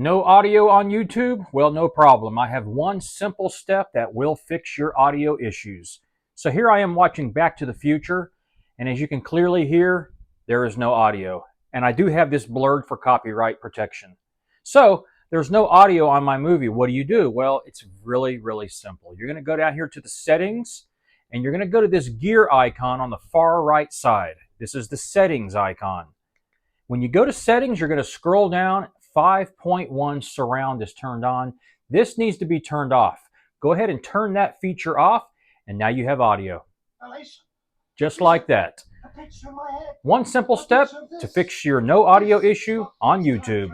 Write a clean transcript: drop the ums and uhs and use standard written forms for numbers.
No audio on YouTube? Well, no problem. I have one simple step that will fix your audio issues. So here I am watching Back to the Future, and as you can clearly hear, there is no audio. And I do have this blurred for copyright protection. So there's no audio on my movie. What do? Well, it's really, really simple. You're going to go down here to the settings, and you're going to go to this gear icon on the far right side. This is the settings icon. When you go to settings, you're going to scroll down. 5.1 surround is turned on. This needs to be turned off. Go ahead and turn that feature off, and now you have audio. Just like that. One simple step to fix your no audio issue on YouTube.